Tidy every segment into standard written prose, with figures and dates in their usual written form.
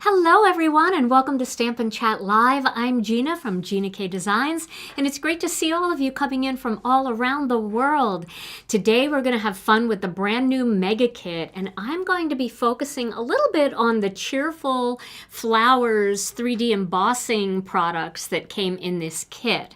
Hello everyone and welcome to Stampin' Chat Live. I'm Gina from Gina K Designs and it's great to see all of you coming in from all around the world. Today we're going to have fun with the brand new Mega Kit and I'm going to be focusing a little bit on the Cheerful Flowers 3D embossing products that came in this kit.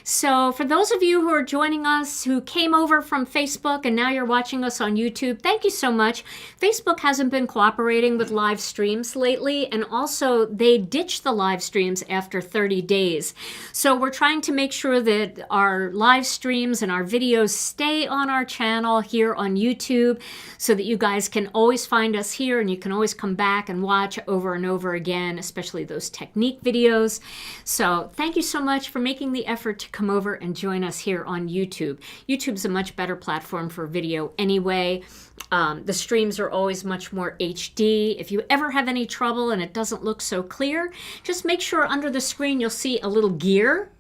So for those of you who are joining us who came over from Facebook and now you're watching us on YouTube, thank you so much. Facebook hasn't been cooperating with live streams lately, and also they ditched the live streams after 30 days. So we're trying to make sure that our live streams and our videos stay on our channel here on YouTube so that you guys can always find us here and you can always come back and watch over and over again, especially those technique videos. So thank you so much for making the effort to come over and join us here on YouTube. YouTube's a much better platform for video anyway. The streams are always much more HD. If you ever have any trouble and it doesn't look so clear, just make sure under the screen you'll see a little gear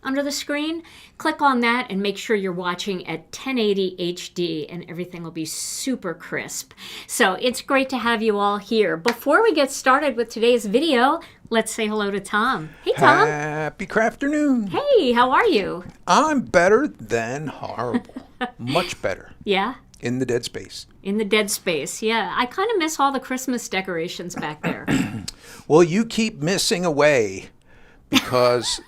under the screen. Click on that and make sure you're watching at 1080 HD and everything will be super crisp. So it's great to have you all here. Before we get started with today's video, let's say hello to Tom. Hey, Tom. Happy crafternoon. Hey, how are you? I'm better than horrible. Much better. Yeah? In the dead space. In the dead space, yeah. I kind of miss all the Christmas decorations back there. Well, you keep missing away because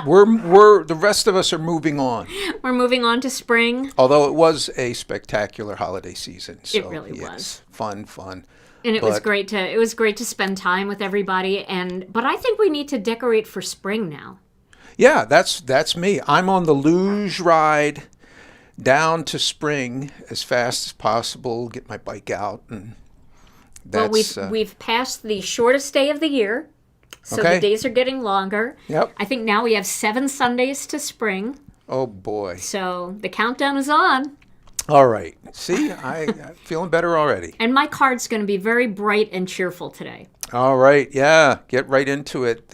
we're the rest of us are moving on. We're moving on to spring. Although it was a spectacular holiday season. So, it really was. Fun. And it was great to spend time with everybody, but I think we need to decorate for spring now. Yeah, that's me. I'm on the luge ride down to spring as fast as possible, get my bike out, and that's... Well, we've passed the shortest day of the year, so okay. The days are getting longer. Yep. I think now we have 7 Sundays to spring. Oh, boy. So the countdown is on. All right. See, I'm feeling better already. And my card's going to be very bright and cheerful today. All right. Yeah, get right into it.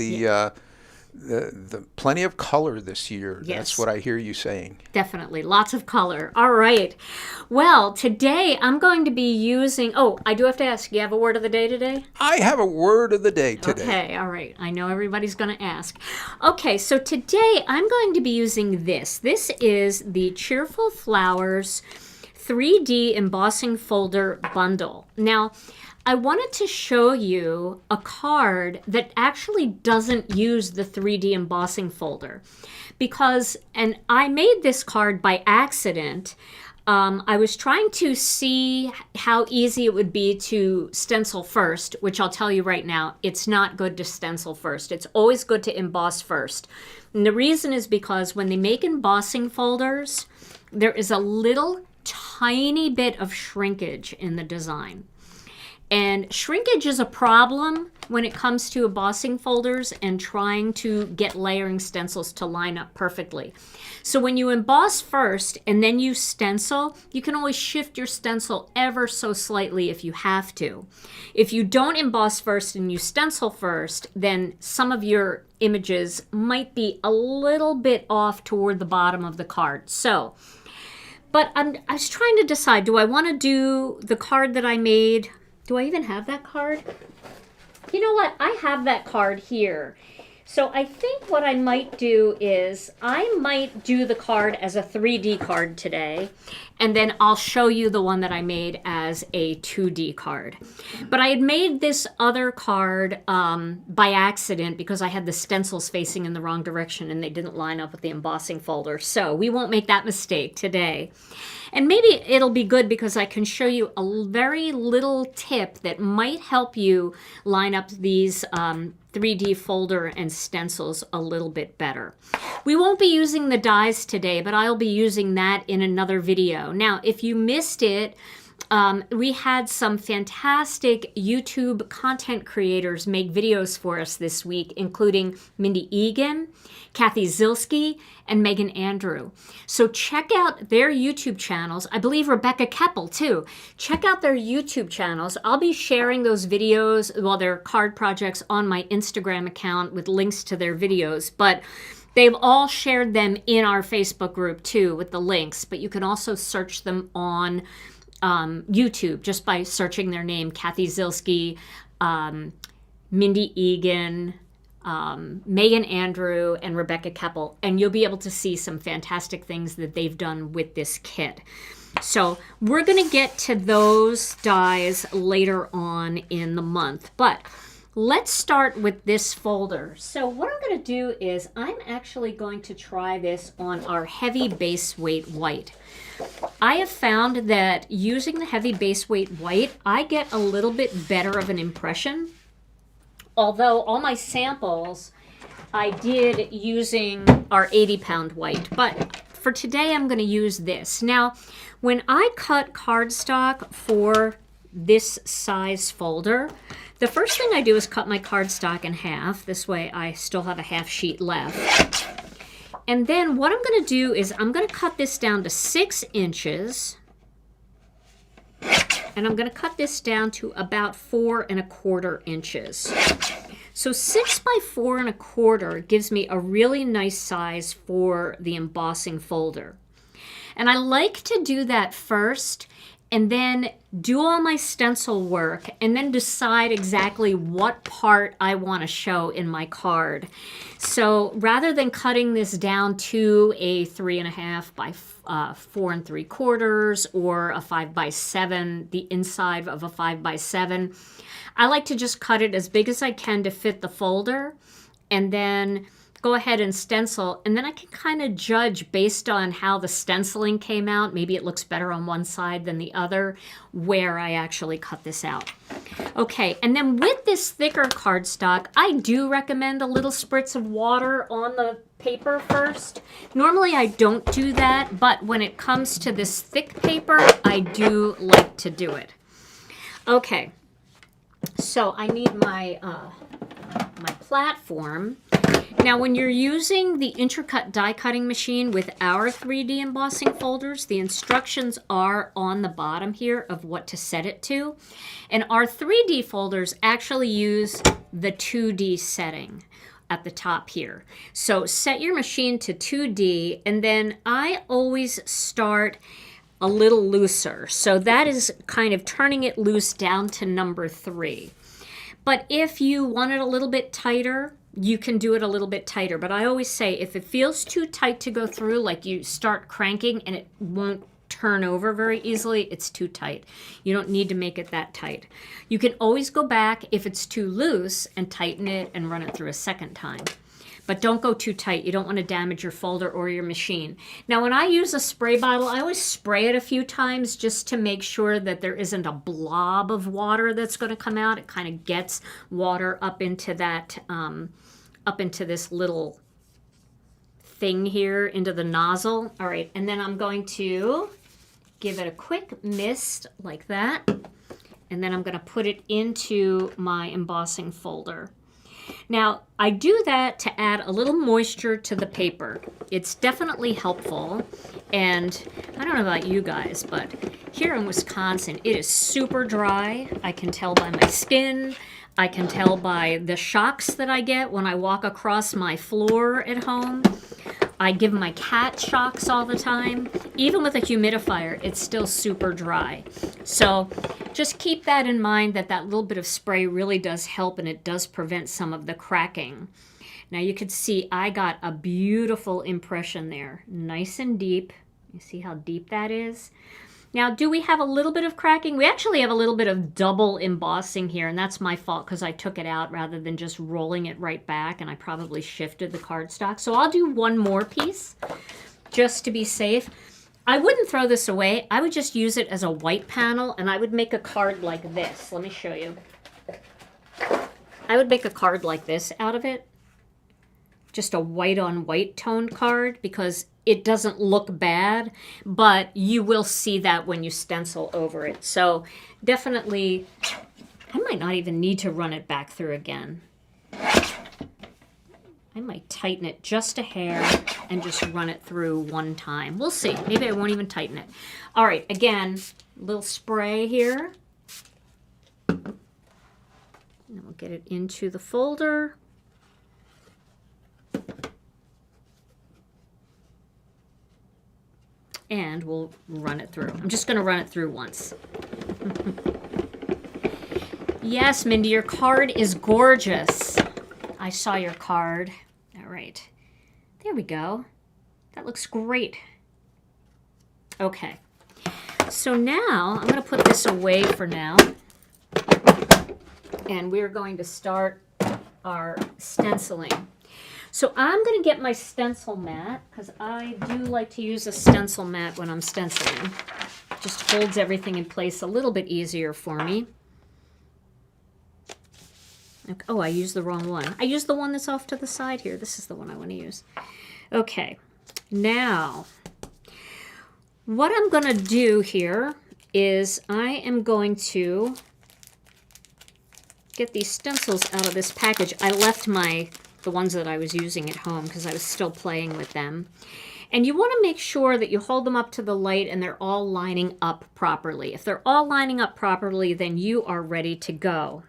The plenty of color this year. Yes. That's what I hear you saying. Definitely. Lots of color. All right. Well, today I'm going to be using... Oh, I do have to ask, you have a word of the day today? I have a word of the day today. Okay. All right. I know everybody's going to ask. Okay. So today I'm going to be using this. This is the Cheerful Flowers 3D Embossing Folder Bundle. Now, I wanted to show you a card that actually doesn't use the 3D embossing folder because, and I made this card by accident. I was trying to see how easy it would be to stencil first, which I'll tell you right now, it's not good to stencil first. It's always good to emboss first. And the reason is because when they make embossing folders, there is a little tiny bit of shrinkage in the design. And shrinkage is a problem when it comes to embossing folders and trying to get layering stencils to line up perfectly. So when you emboss first and then you stencil, you can always shift your stencil ever so slightly if you have to. If you don't emboss first and you stencil first, then some of your images might be a little bit off toward the bottom of the card. So, but I was trying to decide, do I want to do the card that I made? Do I even have that card? You know what? I have that card here. So I think what I might do is I might do the card as a 3D card today, and then I'll show you the one that I made as a 2D card. But I had made this other card by accident because I had the stencils facing in the wrong direction and they didn't line up with the embossing folder. So we won't make that mistake today. And maybe it'll be good because I can show you a very little tip that might help you line up these 3D folder and stencils a little bit better. We won't be using the dies today, but I'll be using that in another video. Now, if you missed it, we had some fantastic YouTube content creators make videos for us this week, including Mindy Egan, Kathy Zilski, and Megan Andrew. So check out their YouTube channels. I believe Rebecca Keppel too. Check out their YouTube channels. I'll be sharing those videos, well, their card projects on my Instagram account with links to their videos, but they've all shared them in our Facebook group too with the links, but you can also search them on YouTube just by searching their name, Kathy Zilski, Mindy Egan, Megan Andrew, and Rebecca Keppel, and you'll be able to see some fantastic things that they've done with this kit. So we're going to get to those dies later on in the month, but let's start with this folder. So what I'm going to do is I'm actually going to try this on our heavy base weight white. I have found that using the heavy base weight white, I get a little bit better of an impression. Although all my samples I did using our 80-pound white, but for today I'm going to use this. Now, when I cut cardstock for this size folder, the first thing I do is cut my cardstock in half. This way I still have a half sheet left. And then what I'm going to do is I'm going to cut this down to 6 inches. And I'm going to cut this down to about 4 1/4 inches. So 6 by 4 1/4 gives me a really nice size for the embossing folder. And I like to do that first and then do all my stencil work and then decide exactly what part I want to show in my card. So rather than cutting this down to a 3.5 by 4 3/4 or a 5 by 7, the inside of a 5 by 7, I like to just cut it as big as I can to fit the folder and then go ahead and stencil, and then I can kind of judge based on how the stenciling came out. Maybe it looks better on one side than the other, where I actually cut this out. Okay, and then with this thicker cardstock, I do recommend a little spritz of water on the paper first. Normally I don't do that, but when it comes to this thick paper, I do like to do it. Okay, so I need my my platform. Now, when you're using the Intracut die cutting machine with our 3D embossing folders, the instructions are on the bottom here of what to set it to. And our 3D folders actually use the 2D setting at the top here. So set your machine to 2D, and then I always start a little looser. So that is kind of turning it loose down to number 3. But if you want it a little bit tighter, you can do it a little bit tighter. But I always say if it feels too tight to go through, like you start cranking and it won't turn over very easily, it's too tight. You don't need to make it that tight. You can always go back if it's too loose and tighten it and run it through a second time. But don't go too tight. You don't want to damage your folder or your machine. Now, when I use a spray bottle, I always spray it a few times just to make sure that there isn't a blob of water that's going to come out. It kind of gets water up into that, up into this little thing here, into the nozzle. All right, and then I'm going to give it a quick mist like that. And then I'm going to put it into my embossing folder. Now, I do that to add a little moisture to the paper. It's definitely helpful, and I don't know about you guys, but here in Wisconsin, it is super dry. I can tell by my skin. I can tell by the shocks that I get when I walk across my floor at home. I give my cat shocks all the time. Even with a humidifier, it's still super dry. So just keep that in mind, that that little bit of spray really does help, and it does prevent some of the cracking. Now you can see I got a beautiful impression there. Nice and deep. You see how deep that is? Now, do we have a little bit of cracking? We actually have a little bit of double embossing here, and that's my fault because I took it out rather than just rolling it right back, and I probably shifted the cardstock. So I'll do one more piece just to be safe. I wouldn't throw this away. I would just use it as a white panel, and I would make a card like this. Let me show you. I would make a card like this out of it. Just a white on white toned card, because it doesn't look bad, but you will see that when you stencil over it. So definitely, I might not even need to run it back through again. I might tighten it just a hair and just run it through one time. We'll see. Maybe I won't even tighten it. All right, again, a little spray here. And then we'll get it into the folder. And we'll run it through. I'm just going to run it through once. Yes, Mindy, your card is gorgeous. I saw your card. All right. There we go. That looks great. Okay. So now I'm going to put this away for now. And we're going to start our stenciling. So I'm going to get my stencil mat, because I do like to use a stencil mat when I'm stenciling. It just holds everything in place a little bit easier for me. Okay. Oh, I used the wrong one. I used the one that's off to the side here. This is the one I want to use. Okay, now what I'm going to do here is I am going to get these stencils out of this package. I left the ones that I was using at home because I was still playing with them. And you want to make sure that you hold them up to the light and they're all lining up properly. If they're all lining up properly, then you are ready to go.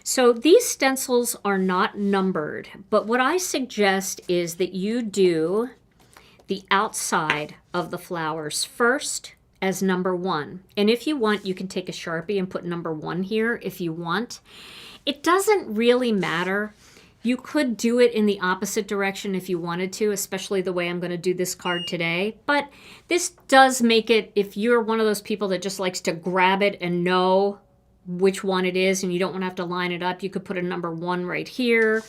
So these stencils are not numbered, but what I suggest is that you do the outside of the flowers first as number 1. And if you want, you can take a Sharpie and put number 1 here if you want. It doesn't really matter. You could do it in the opposite direction if you wanted to, especially the way I'm going to do this card today. But this does make it, if you're one of those people that just likes to grab it and know which one it is and you don't want to have to line it up, you could put a number 1 right here,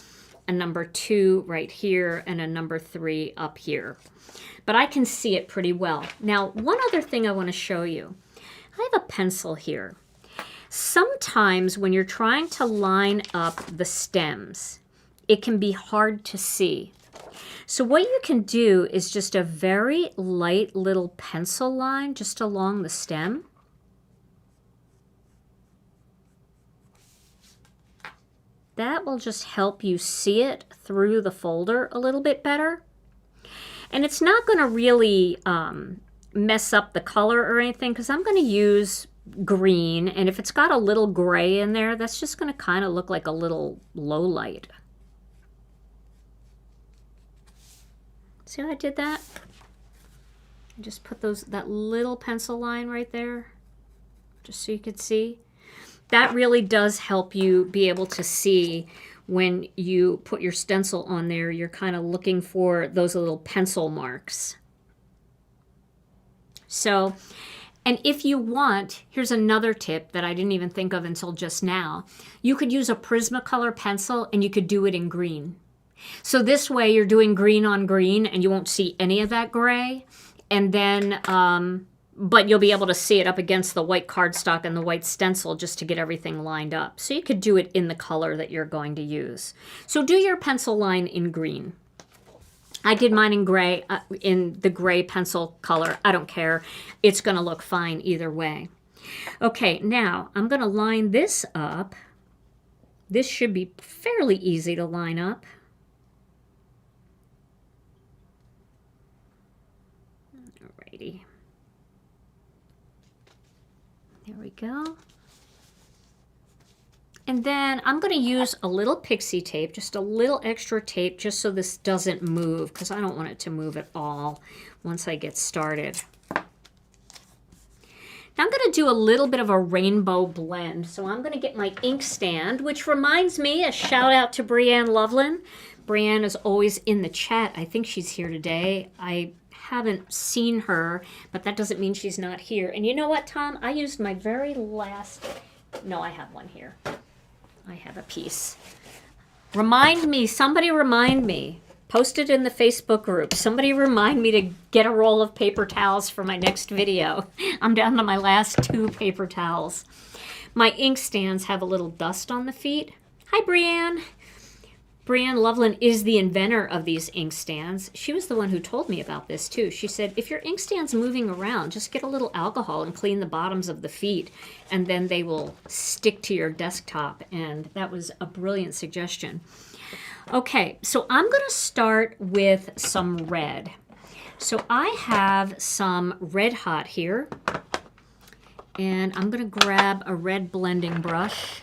a number 2 right here, and a number 3 up here. But I can see it pretty well. Now, one other thing I want to show you. I have a pencil here. Sometimes when you're trying to line up the stems, it can be hard to see. So what you can do is just a very light little pencil line just along the stem. That will just help you see it through the folder a little bit better. And it's not going to really mess up the color or anything, because I'm going to use green, and if it's got a little gray in there, that's just going to kind of look like a little low light. See how I did that? I just put that little pencil line right there, just so you could see. That really does help you be able to see when you put your stencil on there. You're kind of looking for those little pencil marks. So, and if you want, here's another tip that I didn't even think of until just now. You could use a Prismacolor pencil and you could do it in green. So this way you're doing green on green and you won't see any of that gray. And then, but you'll be able to see it up against the white cardstock and the white stencil just to get everything lined up. So you could do it in the color that you're going to use. So do your pencil line in green. I did mine in gray, in the gray pencil color. I don't care. It's going to look fine either way. Okay, now I'm going to line this up. This should be fairly easy to line up. Alrighty. There we go. And then I'm going to use a little pixie tape, just a little extra tape, just so this doesn't move, because I don't want it to move at all once I get started. Now I'm going to do a little bit of a rainbow blend. So I'm going to get my ink stand, which reminds me, a shout out to Brianne Loveland. Brianne is always in the chat. I think she's here today. I haven't seen her, but that doesn't mean she's not here. And you know what, Tom? I used my very last... No, I have one here. I have a piece. Remind me, somebody remind me. Post it in the Facebook group. Somebody remind me to get a roll of paper towels for my next video. I'm down to my last 2 paper towels. My ink stands have a little dust on the feet. Hi, Brianne. Brianne Loveland is the inventor of these ink stands. She was the one who told me about this too. She said, if your ink stand's moving around, just get a little alcohol and clean the bottoms of the feet, and then they will stick to your desktop. And that was a brilliant suggestion. Okay, so I'm going to start with some red. So I have some Red Hot here, and I'm going to grab a red blending brush.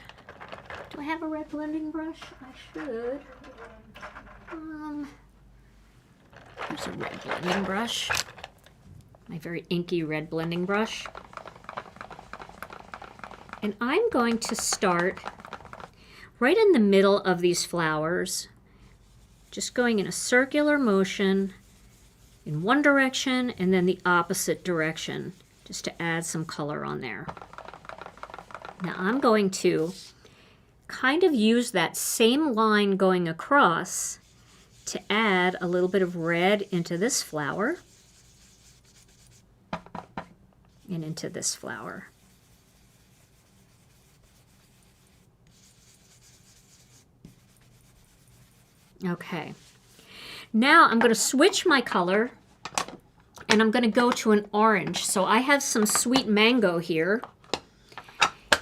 Do I have a red blending brush? I should. There's a red blending brush. My very inky red blending brush. And I'm going to start right in the middle of these flowers, just going in a circular motion in one direction and then the opposite direction, just to add some color on there. Now I'm going to kind of use that same line going across to add a little bit of red into this flower and into this flower. Okay, now I'm going to switch my color and I'm going to go to an orange. So I have some sweet mango here,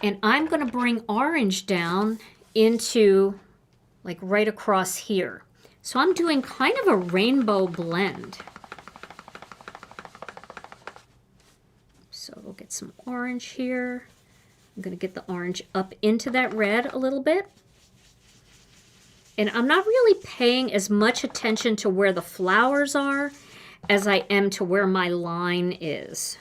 and I'm going to bring orange down into like right across here. So I'm doing kind of a rainbow blend. So we'll get some orange here. I'm going to get the orange up into that red a little bit. And I'm not really paying as much attention to where the flowers are as I am to where my line is.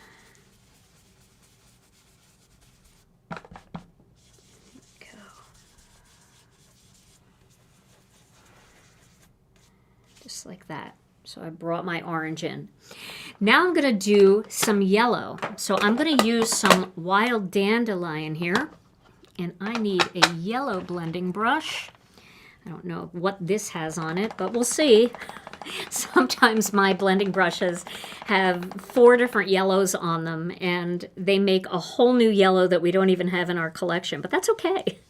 Just like that. So I brought my orange in. Now I'm going to do some yellow. So I'm going to use some wild dandelion here. And I need a yellow blending brush. I don't know what this has on it, but we'll see. Sometimes my blending brushes have 4 different yellows on them, and they make a whole new yellow that we don't even have in our collection, but that's okay.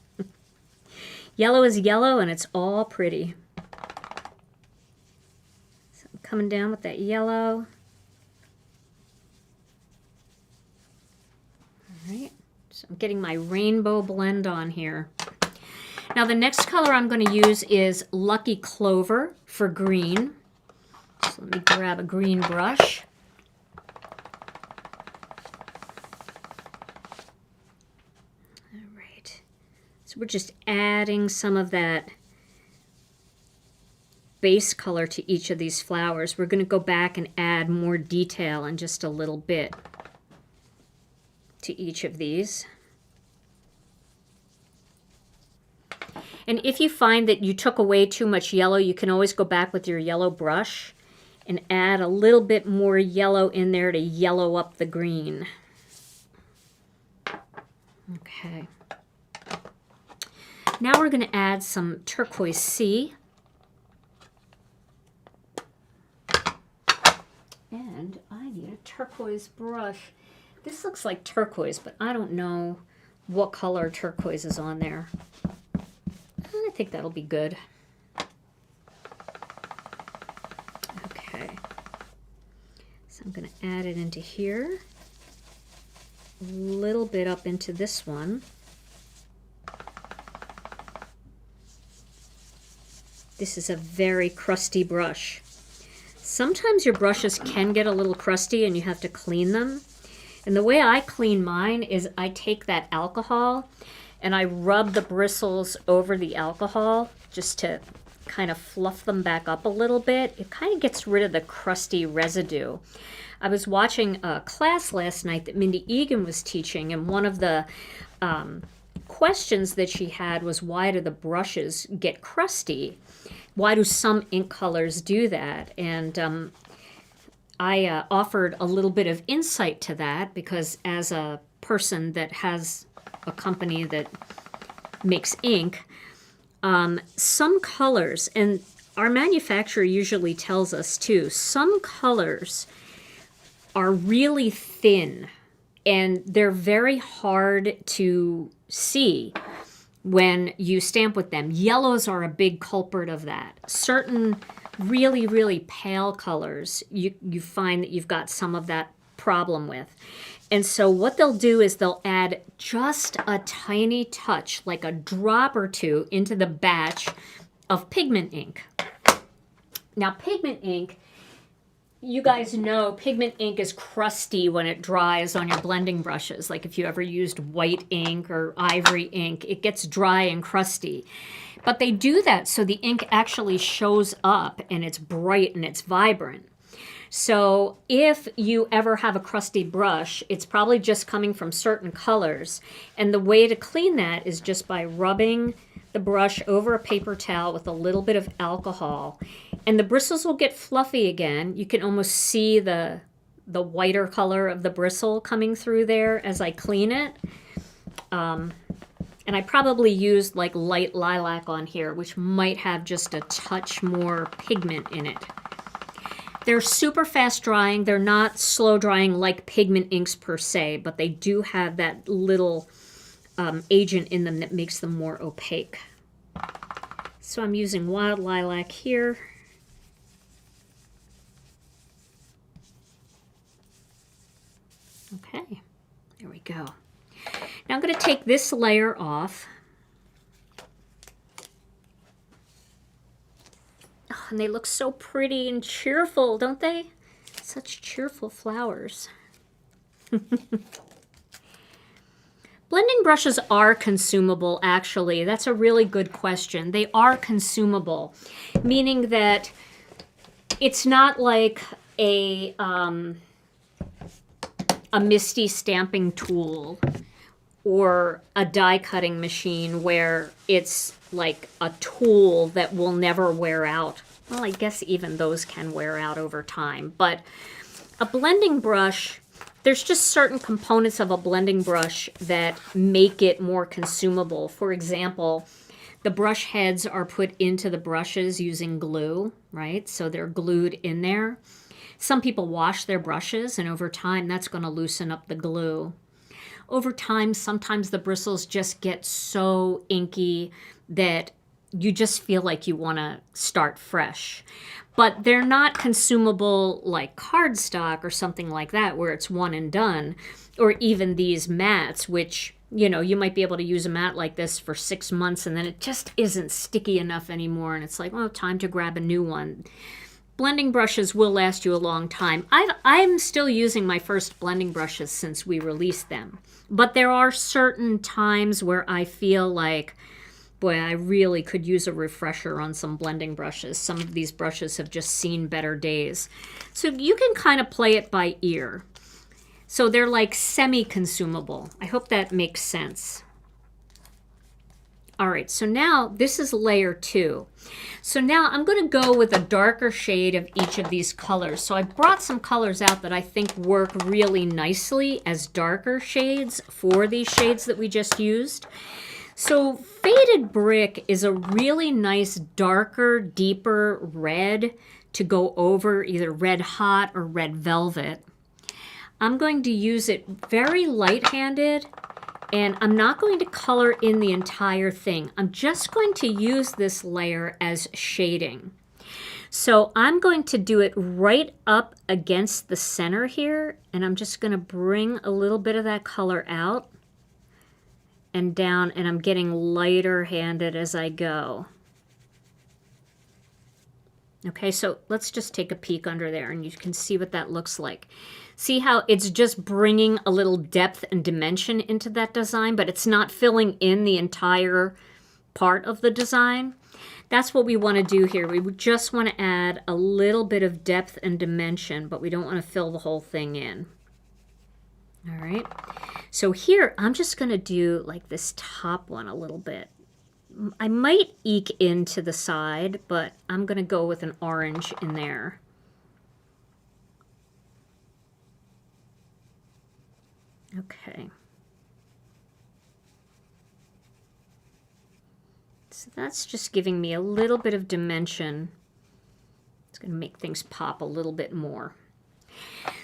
Yellow is yellow, and it's all pretty. So I'm coming down with that yellow. All right, so I'm getting my rainbow blend on here. Now the next color I'm going to use is Lucky Clover for green. So let me grab a green brush. All right. So we're just adding some of that base color to each of these flowers. We're going to go back and add more detail in just a little bit to each of these. And if you find that you took away too much yellow, you can always go back with your yellow brush and add a little bit more yellow in there to yellow up the green. Okay. Now we're going to add some Turquoise Sea. And I need a turquoise brush. This looks like turquoise, but I don't know what color turquoise is on there. I think that'll be good. Okay. So I'm going to add it into here. A little bit up into this one. This is a very crusty brush. Sometimes your brushes can get a little crusty and you have to clean them. And the way I clean mine is I take that alcohol and I rub the bristles over the alcohol just to kind of fluff them back up a little bit. It kind of gets rid of the crusty residue. I was watching a class last night that Mindy Egan was teaching, and one of the questions that she had was, why do the brushes get crusty? Why do some ink colors do that? And I offered a little bit of insight to that, because as a person that has a company that makes ink, some colors, and our manufacturer usually tells us too, some colors are really thin and they're very hard to see when you stamp with them. Yellows are a big culprit of that. Certain really, really pale colors, you find that you've got some of that problem with. And so what they'll do is they'll add just a tiny touch, like a drop or two, into the batch of pigment ink. Now, pigment ink, you guys know pigment ink is crusty when it dries on your blending brushes. Like if you ever used white ink or ivory ink, it gets dry and crusty. But they do that so the ink actually shows up and it's bright and it's vibrant. So if you ever have a crusty brush, it's probably just coming from certain colors. And the way to clean that is just by rubbing the brush over a paper towel with a little bit of alcohol. And the bristles will get fluffy again. You can almost see the whiter color of the bristle coming through there as I clean it. And I probably used like light lilac on here, which might have just a touch more pigment in it. They're super fast drying. They're not slow drying like pigment inks per se, but they do have that little agent in them that makes them more opaque. So I'm using wild lilac here. Okay, there we go. Now I'm going to take this layer off. Oh, and they look so pretty and cheerful, don't they? Such cheerful flowers. Blending brushes are consumable, actually. That's a really good question. They are consumable, meaning that it's not like a MISTI stamping tool or a die cutting machine where it's like a tool that will never wear out. Well, I guess even those can wear out over time. But a blending brush, there's just certain components of a blending brush that make it more consumable. For example, the brush heads are put into the brushes using glue, right? So they're glued in there. Some people wash their brushes, and over time, that's going to loosen up the glue. Over time, sometimes the bristles just get so inky that you just feel like you want to start fresh. But they're not consumable like cardstock or something like that, where it's one and done, or even these mats, which, you know, you might be able to use a mat like this for 6 months, and then it just isn't sticky enough anymore, and it's like, well, time to grab a new one. Blending brushes will last you a long time. I'm still using my first blending brushes since we released them. But there are certain times where I feel like, boy, I really could use a refresher on some blending brushes. Some of these brushes have just seen better days. So you can kind of play it by ear. So they're like semi-consumable. I hope that makes sense. All right, so now this is layer 2. So now I'm going to go with a darker shade of each of these colors. So I brought some colors out that I think work really nicely as darker shades for these shades that we just used. So Faded Brick is a really nice darker, deeper red to go over either Red Hot or Red Velvet. I'm going to use it very light-handed, and I'm not going to color in the entire thing. I'm just going to use this layer as shading. So I'm going to do it right up against the center here, and I'm just going to bring a little bit of that color out and down, and I'm getting lighter handed as I go. Okay, so let's just take a peek under there and you can see what that looks like. See how it's just bringing a little depth and dimension into that design, but it's not filling in the entire part of the design. That's what we want to do here. We just want to add a little bit of depth and dimension, but we don't want to fill the whole thing in. All right, so here I'm just going to do like this top one a little bit. I might eke into the side, but I'm going to go with an orange in there. Okay. So that's just giving me a little bit of dimension. It's going to make things pop a little bit more.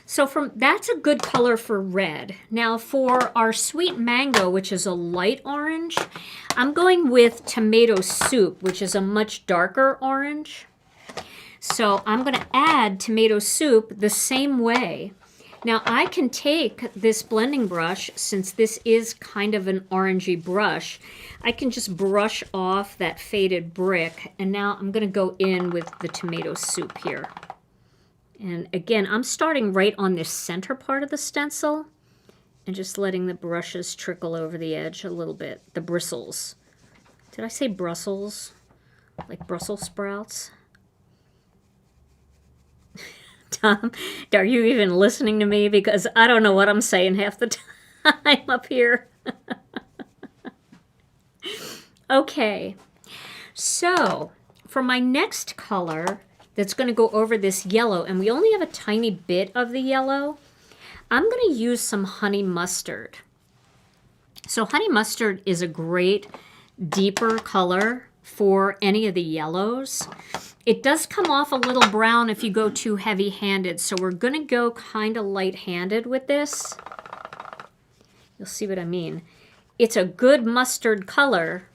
So that's a good color for red. Now for our sweet mango, which is a light orange, I'm going with tomato soup, which is a much darker orange. So I'm going to add tomato soup the same way. Now I can take this blending brush, since this is kind of an orangey brush, I can just brush off that faded brick, and now I'm going to go in with the tomato soup here. And again, I'm starting right on this center part of the stencil and just letting the brushes trickle over the edge a little bit. The bristles. Did I say Brussels? Like Brussels sprouts? Tom, are you even listening to me? Because I don't know what I'm saying half the time up here. Okay, so for my next color that's going to go over this yellow, and we only have a tiny bit of the yellow, I'm going to use some honey mustard. So honey mustard is a great deeper color for any of the yellows. It does come off a little brown if you go too heavy-handed, so we're going to go kind of light-handed with this. You'll see what I mean. It's a good mustard color.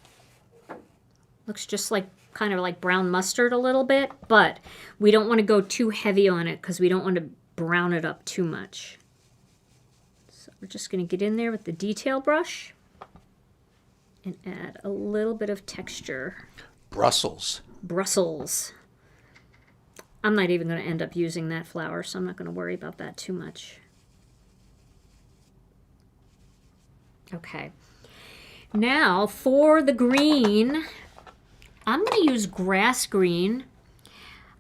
Looks just like kind of like brown mustard a little bit, but we don't want to go too heavy on it because we don't want to brown it up too much. So we're just going to get in there with the detail brush and add a little bit of texture. Brussels. I'm not even going to end up using that flower, so I'm not going to worry about that too much. Okay. Now for the green, I'm going to use grass green.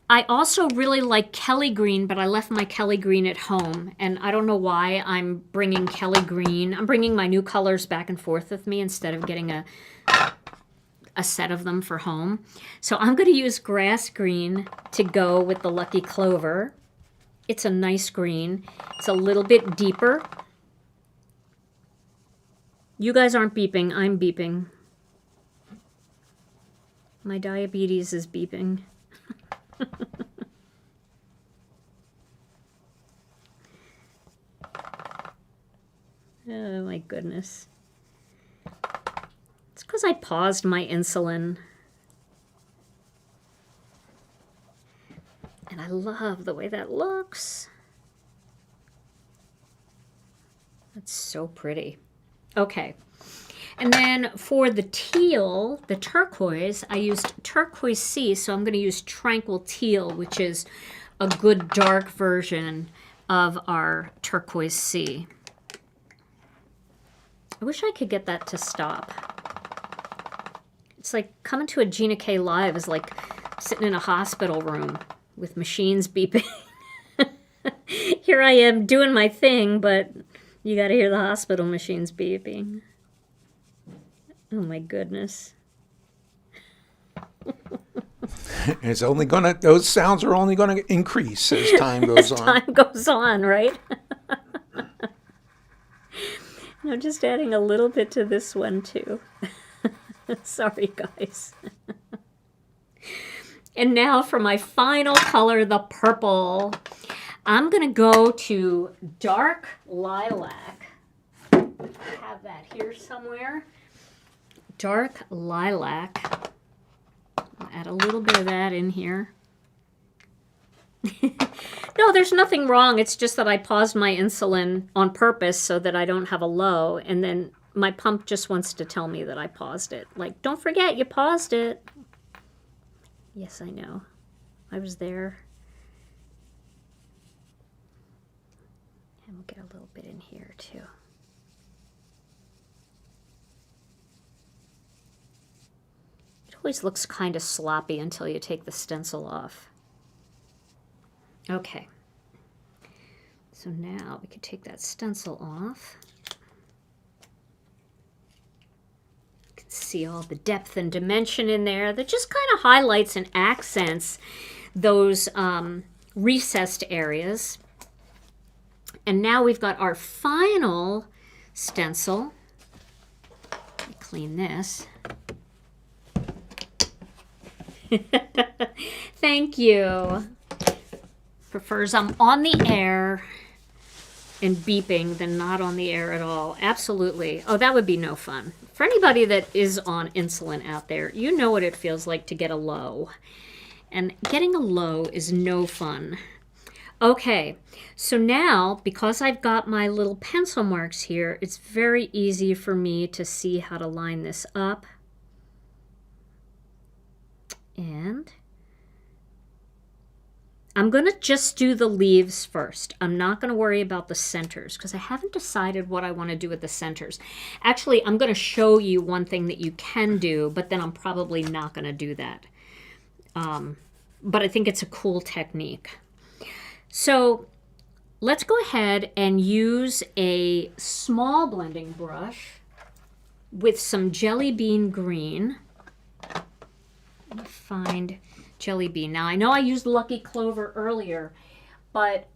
I also really like Kelly green, but I left my Kelly green at home, and I don't know why I'm bringing Kelly green. I'm bringing my new colors back and forth with me instead of getting a set of them for home. So I'm going to use grass green to go with the Lucky Clover. It's a nice green. It's a little bit deeper. You guys aren't beeping. I'm beeping. My diabetes is beeping. Oh my goodness. It's because I paused my insulin. And I love the way that looks. That's so pretty. Okay. And then for the teal, the turquoise, I used Turquoise Sea, so I'm going to use Tranquil Teal, which is a good dark version of our Turquoise Sea. I wish I could get that to stop. It's like coming to a Gina K Live is like sitting in a hospital room with machines beeping. Here I am doing my thing, but you got to hear the hospital machines beeping. Oh my goodness. It's only gonna, those sounds are only gonna increase as time goes on. Time goes on, right? I'm just adding a little bit to this one too. Sorry, guys. And now for my final color, the purple. I'm going to go to dark lilac. I have that here somewhere. Dark lilac. I'll add a little bit of that in here. No, there's nothing wrong. It's just that I paused my insulin on purpose so that I don't have a low. And then my pump just wants to tell me that I paused it. Like, don't forget, you paused it. Yes, I know. I was there. And we'll get a little bit in here, too. It always looks kind of sloppy until you take the stencil off. Okay. So now we can take that stencil off. You can see all the depth and dimension in there that just kind of highlights and accents those recessed areas. And now we've got our final stencil. Let me clean this. Thank you. Prefers I'm on the air and beeping than not on the air at all. Absolutely. Oh, that would be no fun. For anybody that is on insulin out there, you know what it feels like to get a low. And getting a low is no fun. Okay, so now, because I've got my little pencil marks here, it's very easy for me to see how to line this up. And I'm going to just do the leaves first. I'm not going to worry about the centers because I haven't decided what I want to do with the centers. Actually, I'm going to show you one thing that you can do, but then I'm probably not going to do that. But I think it's a cool technique. So let's go ahead and use a small blending brush with some jelly bean green. Let me find jelly bean. Now I know I used Lucky Clover earlier, but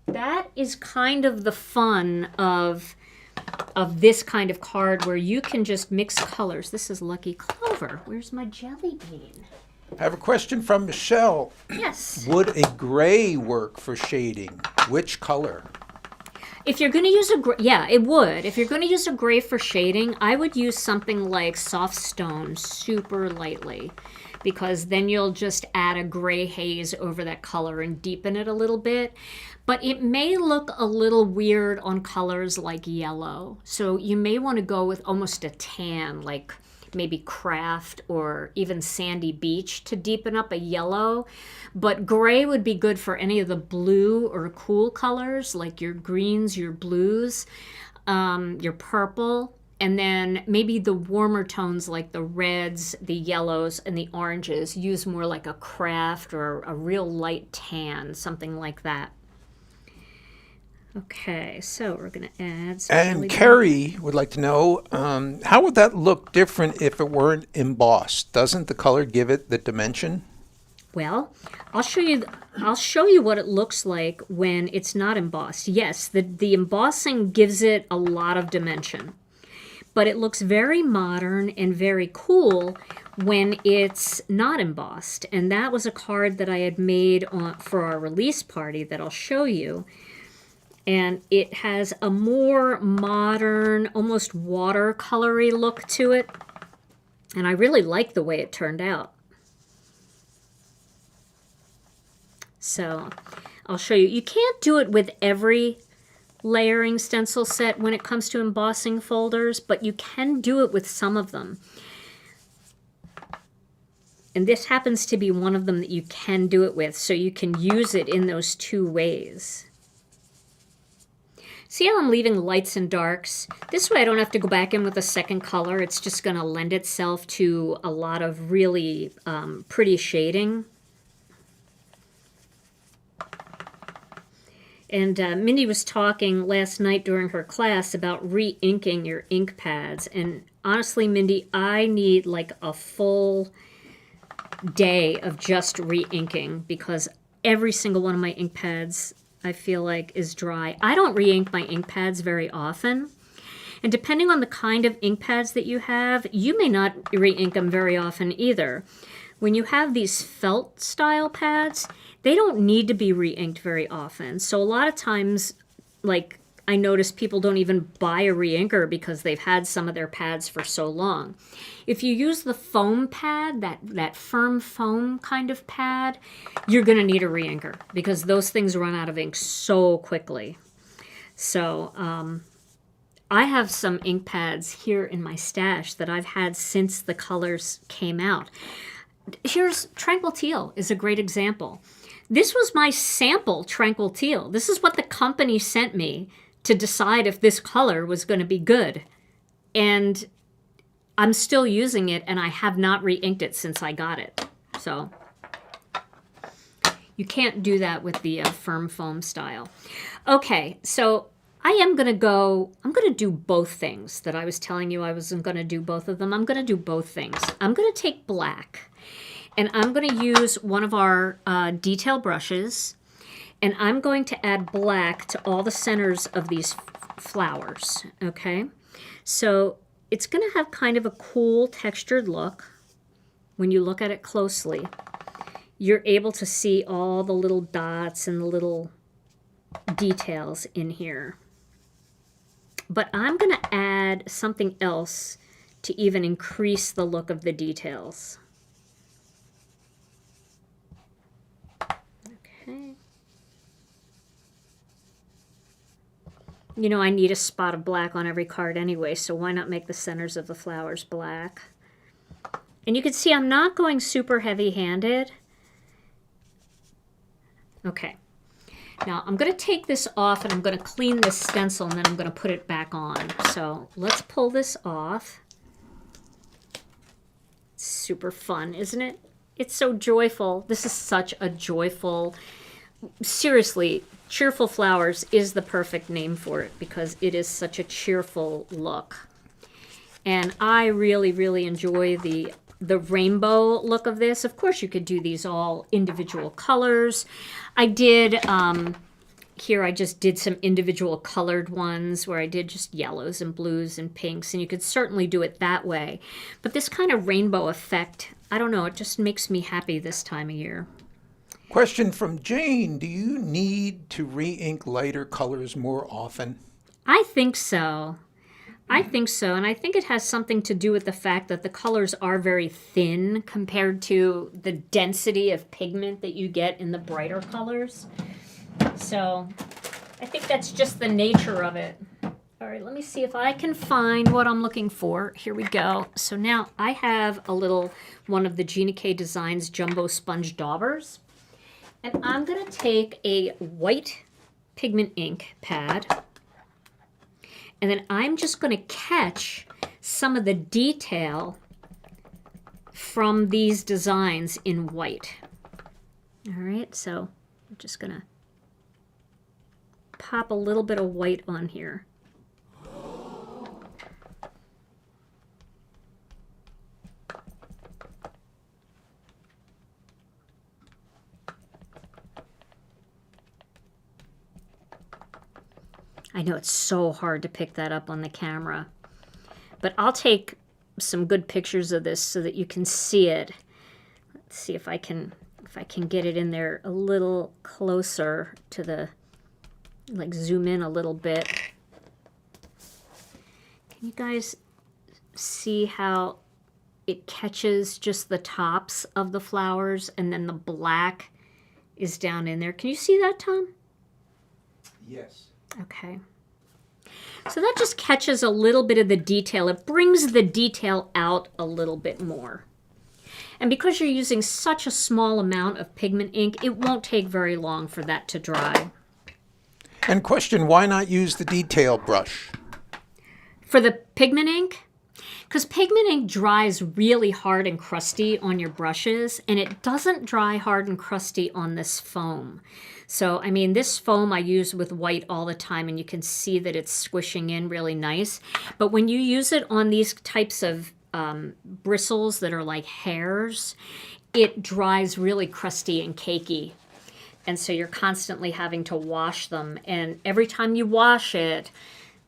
that is kind of the fun of this kind of card where you can just mix colors. This is Lucky Clover. Where's my jelly bean? I have a question from Michelle. Yes. Would a gray work for shading? Which color? If you're going to use a gray, yeah, it would. If you're going to use a gray for shading, I would use something like Soft Stone super lightly, because then you'll just add a gray haze over that color and deepen it a little bit. But it may look a little weird on colors like yellow. So you may want to go with almost a tan, like maybe Craft or even Sandy Beach to deepen up a yellow. But gray would be good for any of the blue or cool colors, like your greens, your blues, your purple, and then maybe the warmer tones like the reds, the yellows, and the oranges. Use more like a Craft or a real light tan, something like that. Okay, so we're going to add some. And Carrie would like to know, how would that look different if it weren't embossed? Doesn't the color give it the dimension? Well, I'll show you what it looks like when it's not embossed. Yes, the embossing gives it a lot of dimension, but it looks very modern and very cool when it's not embossed. And that was a card that I had made for our release party that I'll show you. And it has a more modern, almost watercolory look to it. And I really like the way it turned out. So I'll show you. You can't do it with every layering stencil set when it comes to embossing folders, but you can do it with some of them. And this happens to be one of them that you can do it with, so you can use it in those two ways. See how I'm leaving lights and darks? This way I don't have to go back in with a second color. It's just going to lend itself to a lot of really pretty shading. And Mindy was talking last night during her class about re-inking your ink pads. And honestly, Mindy, I need like a full day of just re-inking because every single one of my ink pads I feel like is dry. I don't re-ink my ink pads very often. And depending on the kind of ink pads that you have, you may not re-ink them very often either. When you have these felt style pads, they don't need to be re-inked very often. So a lot of times, like, I notice people don't even buy a re-inker because they've had some of their pads for so long. If you use the foam pad, that firm foam kind of pad, you're going to need a re-inker because those things run out of ink so quickly. So I have some ink pads here in my stash that I've had since the colors came out. Here's Tranquil Teal is a great example. This was my sample Tranquil Teal. This is what the company sent me to decide if this color was going to be good. And I'm still using it, and I have not re-inked it since I got it. So you can't do that with the firm foam style. Okay, so I'm going to do both things that I was telling you I wasn't going to do both of them. I'm going to do both things. I'm going to take black, and I'm going to use one of our detail brushes, and I'm going to add black to all the centers of these flowers, okay? So it's going to have kind of a cool textured look. When you look at it closely, you're able to see all the little dots and the little details in here. But I'm going to add something else to even increase the look of the details. Okay. You know, I need a spot of black on every card anyway, so why not make the centers of the flowers black? And you can see I'm not going super heavy-handed. Okay. Now I'm going to take this off and I'm going to clean this stencil and then I'm going to put it back on. So let's pull this off. It's super fun, isn't it? It's so joyful. This is such a joyful, seriously, Cheerful Flowers is the perfect name for it because it is such a cheerful look. And I really, really enjoy the rainbow look of this. Of course, you could do these all individual colors. I did, here I just did some individual colored ones where I did just yellows and blues and pinks, and you could certainly do it that way. But this kind of rainbow effect, I don't know, it just makes me happy this time of year. Question from Jane. Do you need to re-ink lighter colors more often? I think so. I think so, and I think it has something to do with the fact that the colors are very thin compared to the density of pigment that you get in the brighter colors. So I think that's just the nature of it. All right, let me see if I can find what I'm looking for. Here we go. So now I have one of the Gina K Designs Jumbo Sponge Daubers. And I'm going to take a white pigment ink pad, and then I'm just going to catch some of the detail from these designs in white. All right, so I'm just going to pop a little bit of white on here. I know it's so hard to pick that up on the camera, but I'll take some good pictures of this so that you can see it. Let's see if I can get it in there a little closer to the, like zoom in a little bit. Can you guys see how it catches just the tops of the flowers and then the black is down in there? Can you see that, Tom? Yes. Okay. So that just catches a little bit of the detail. It brings the detail out a little bit more. And because you're using such a small amount of pigment ink, it won't take very long for that to dry. And question, why not use the detail brush? For the pigment ink? Because pigment ink dries really hard and crusty on your brushes, and it doesn't dry hard and crusty on this foam. So, I mean, this foam I use with white all the time, and you can see that it's squishing in really nice. But when you use it on these types of bristles that are like hairs, it dries really crusty and cakey. And so you're constantly having to wash them. And every time you wash it,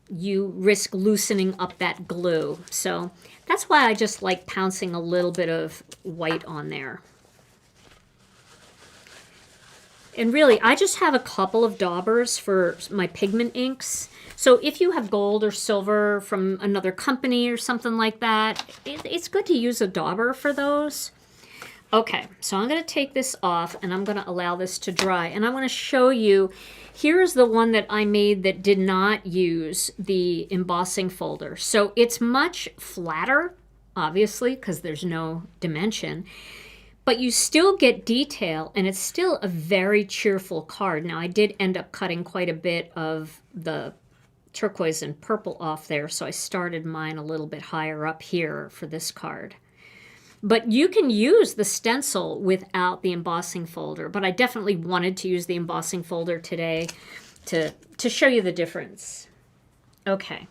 you risk loosening up that glue. So that's why I just like pouncing a little bit of white on there. And really, I just have a couple of daubers for my pigment inks. So if you have gold or silver from another company or something like that, it's good to use a dauber for those. Okay, so I'm going to take this off and I'm going to allow this to dry. And I want to show you, here's the one that I made that did not use the embossing folder. So it's much flatter, obviously, because there's no dimension. But you still get detail, and it's still a very cheerful card. Now, I did end up cutting quite a bit of the turquoise and purple off there, so I started mine a little bit higher up here for this card. But you can use the stencil without the embossing folder, but I definitely wanted to use the embossing folder today to show you the difference. Okay,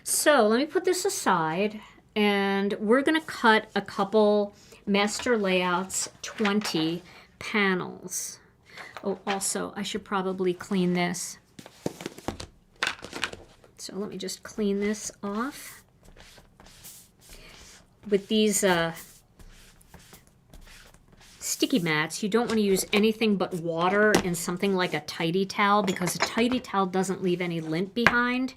so let me put this aside, and we're going to cut a couple Master Layouts 20 panels. Oh, also, I should probably clean this. So let me just clean this off. With these sticky mats, you don't want to use anything but water and something like a tidy towel, because a tidy towel doesn't leave any lint behind.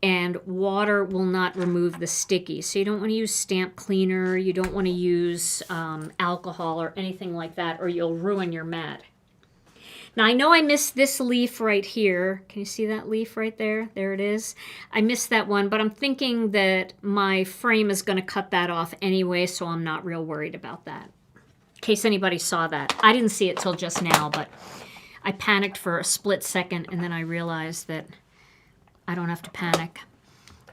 And water will not remove the sticky. So you don't want to use stamp cleaner, you don't want to use alcohol or anything like that, or you'll ruin your mat. Now I know I missed this leaf right here. Can you see that leaf right there? There it is. I missed that one, but I'm thinking that my frame is going to cut that off anyway, so I'm not real worried about that. In case anybody saw that. I didn't see it till just now, but I panicked for a split second, and then I realized that I don't have to panic.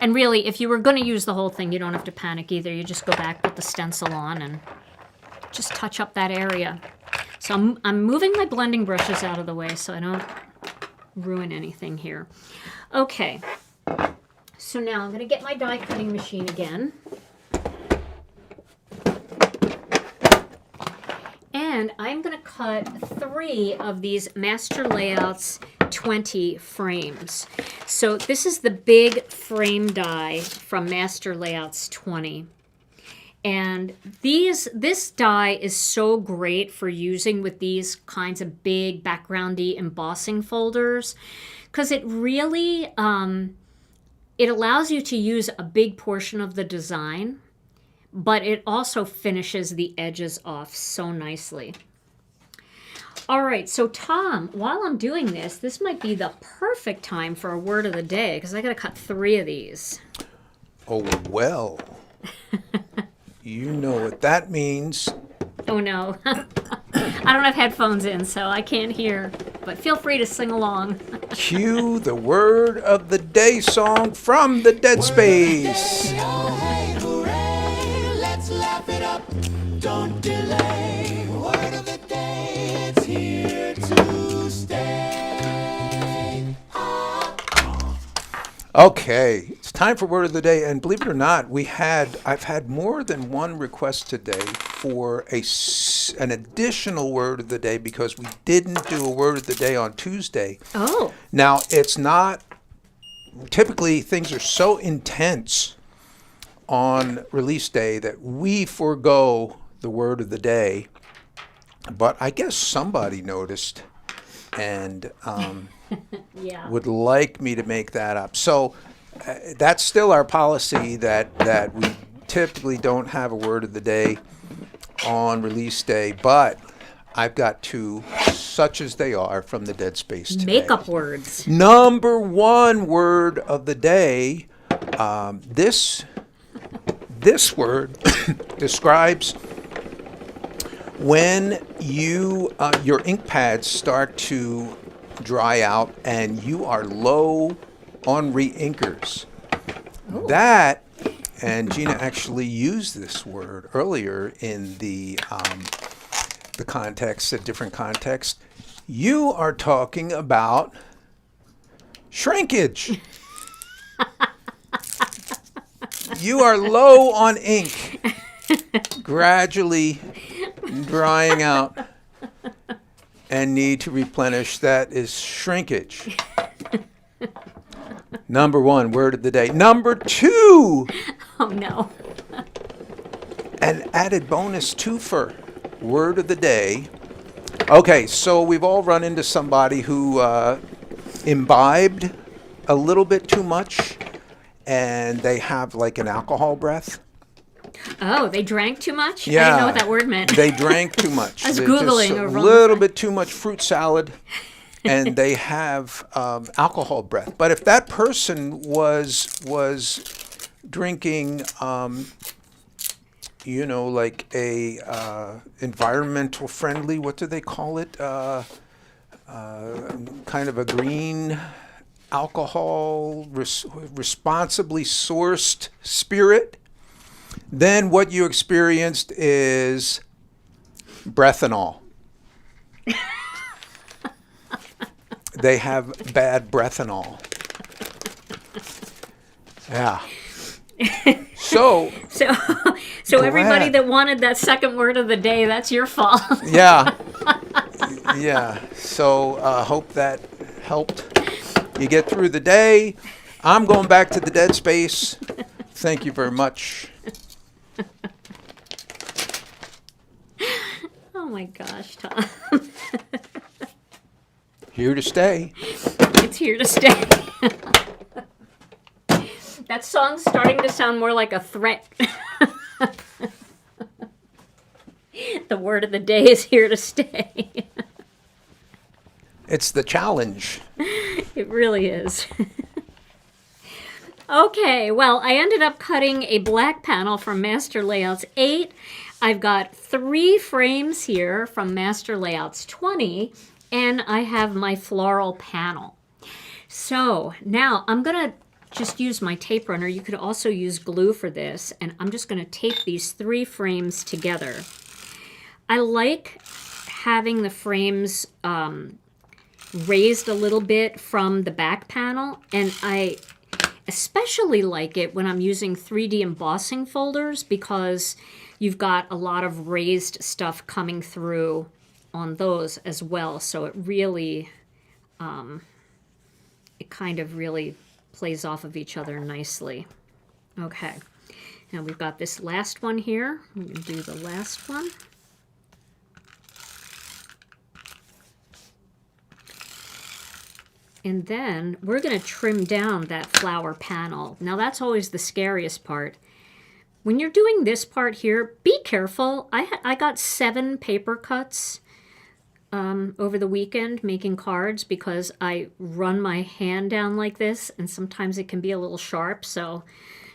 And really, if you were going to use the whole thing, you don't have to panic either. You just go back, put the stencil on, and just touch up that area. So I'm moving my blending brushes out of the way so I don't ruin anything here. Okay, so now I'm going to get my die cutting machine again. And I'm going to cut 3 of these Master Layouts 20 frames. So this is the big frame die from Master Layouts 20. And this die is so great for using with these kinds of big backgroundy embossing folders, because it really, it allows you to use a big portion of the design, but it also finishes the edges off so nicely. All right, so Tom, while I'm doing this, this might be the perfect time for a word of the day, because I got to cut 3 of these. Oh, well. You know what that means. Oh, no. I don't have headphones in, so I can't hear, but feel free to sing along. Cue the word of the day song from the Dead Space. Let's laugh it up. Don't delay. Word of the day, it's here to stay. Okay, it's time for word of the day, and believe it or not, I've had more than one request today for an additional word of the day, because we didn't do a word of the day on Tuesday. Oh. Now, it's not, typically things are so intense on release day that we forego the word of the day, but I guess somebody noticed and Yeah. would like me to make that up. So that's still our policy, that we typically don't have a word of the day on release day, but I've got 2, such as they are, from the Dead Space today. Makeup words. Number 1 word of the day, this word describes when your ink pads start to dry out and you are low on re-inkers. That, and Gina actually used this word earlier in the context, a different context. You are talking about shrinkage. You are low on ink, gradually drying out, and need to replenish. That is shrinkage. Number 1, word of the day. Number 2, Oh no. an added bonus twofer. Word of the day. Okay, so we've all run into somebody who imbibed a little bit too much, and they have like an alcohol breath. Oh, they drank too much? I Yeah. didn't know what that word meant. They drank too much. I was They're Googling just over a on the little side. bit too much fruit salad, and they have alcohol breath. But if that person was drinking, like a environmental friendly, what do they call it? Kind of a green alcohol, responsibly sourced spirit, then what you experienced is breathanol. They have bad breathanol. Yeah. So So everybody Glad. that wanted that second word of the day, that's your fault. yeah. Yeah. So hope that helped you get through the day. I'm going back to the dead space. Thank you very much. Oh my gosh, Tom. Here to stay. It's here to stay. That song's starting to sound more like a threat. The word of the day is here to stay. It's the challenge. It really is. Okay, well, I ended up cutting a black panel from Master Layouts 8. I've got 3 frames here from Master Layouts 20, and I have my floral panel. So now I'm going to just use my tape runner. You could also use glue for this, and I'm just going to tape these 3 frames together. I like having the frames raised a little bit from the back panel, and I especially like it when I'm using 3D embossing folders because you've got a lot of raised stuff coming through on those as well. So it really, it kind of really plays off of each other nicely. Okay, now we've got this last one here. We can do the last one. And then we're going to trim down that flower panel. Now that's always the scariest part. When you're doing this part here, be careful. I got 7 paper cuts over the weekend making cards because I run my hand down like this, and sometimes it can be a little sharp, so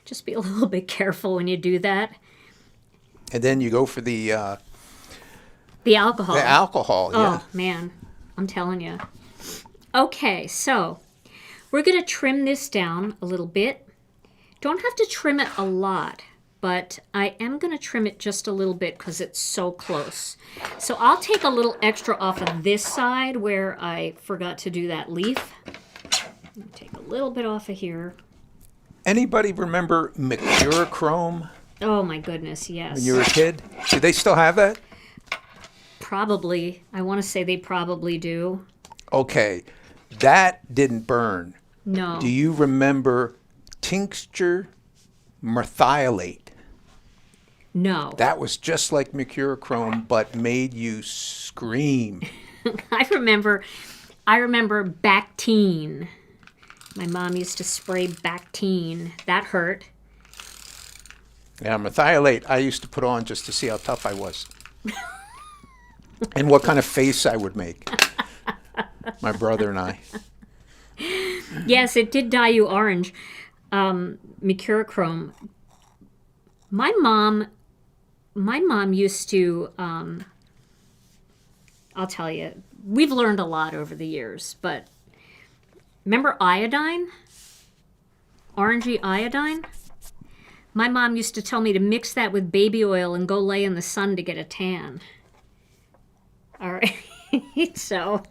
just be a little bit careful when you do that. And then you go for the alcohol. The alcohol, yeah. Oh, man, I'm telling you. Okay, so we're going to trim this down a little bit. Don't have to trim it a lot, but I am going to trim it just a little bit because it's so close. So I'll take a little extra off of this side where I forgot to do that leaf. I'll take a little bit off of here. Anybody remember Mercurochrome Oh my goodness, yes. when you were a kid? Do they still have that? Probably. I want to say they probably do. Okay, that didn't burn. No. Do you remember tincture merthiolate? No. That was just like Mercurochrome, but made you scream. I remember Bactine. My mom used to spray Bactine. That hurt. Yeah, merthiolate I used to put on just to see how tough I was. And what kind of face I would make. My brother and I. Yes, it did dye you orange. Mercurochrome. My mom used to, I'll tell you, we've learned a lot over the years, but remember iodine? Orangey iodine? My mom used to tell me to mix that with baby oil and go lay in the sun to get a tan. All right, so...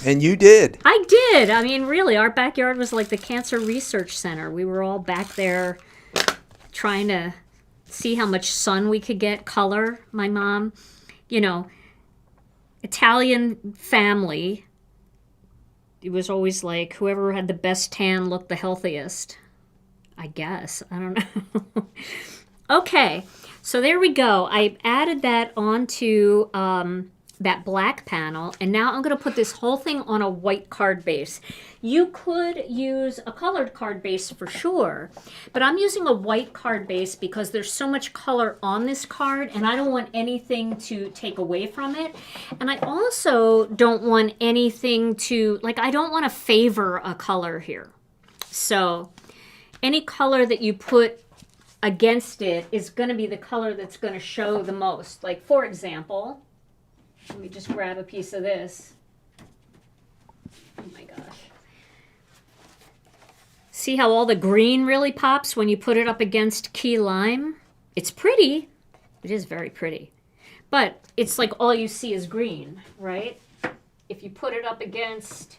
And you did. I did. I mean, really, our backyard was like the Cancer Research Center. We were all back there trying to see how much sun we could get, color. My mom, you know, Italian family, it was always like whoever had the best tan looked the healthiest, I guess. I don't know. Okay, so there we go. I added that onto that black panel, and now I'm going to put this whole thing on a white card base. You could use a colored card base for sure, but I'm using a white card base because there's so much color on this card, and I don't want anything to take away from it. And I also don't want anything to, like, I don't want to favor a color here. So any color that you put against it is going to be the color that's going to show the most. Like, for example, let me just grab a piece of this. Oh my gosh. See how all the green really pops when you put it up against key lime? It's pretty. It is very pretty. But it's like all you see is green, right? If you put it up against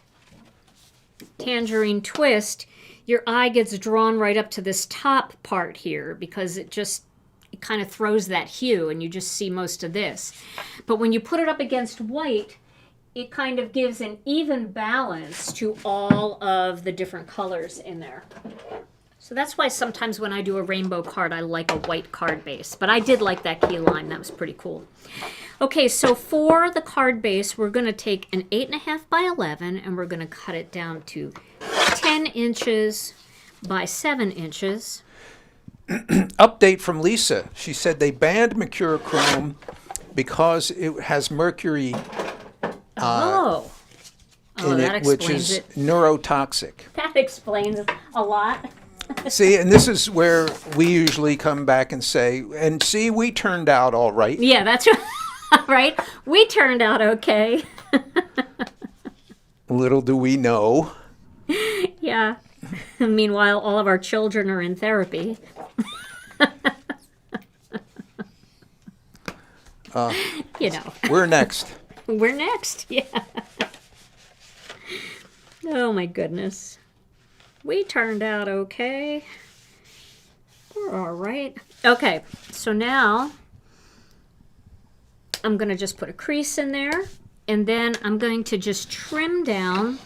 Tangerine Twist, your eye gets drawn right up to this top part here because it kind of throws that hue and you just see most of this. But when you put it up against white, it kind of gives an even balance to all of the different colors in there. So that's why sometimes when I do a rainbow card, I like a white card base. But I did like that key lime. That was pretty cool. Okay, so for the card base, we're going to take an 8.5 by 11 and we're going to cut it down to 10 inches by 7 inches. Update from Lisa. She said they banned mercurochrome because it has mercury that in it, explains which is it. neurotoxic. That explains a lot. See, and this is where we usually come back and say, and see, we turned out all right. Yeah, that's right. Right? We turned out okay. Little do we know. Yeah. Meanwhile, all of our children are in therapy. You know. We're next. We're next. Yeah. Oh, my goodness. We turned out okay. We're all right. Okay, so now I'm going to just put a crease in there, and then I'm going to just trim down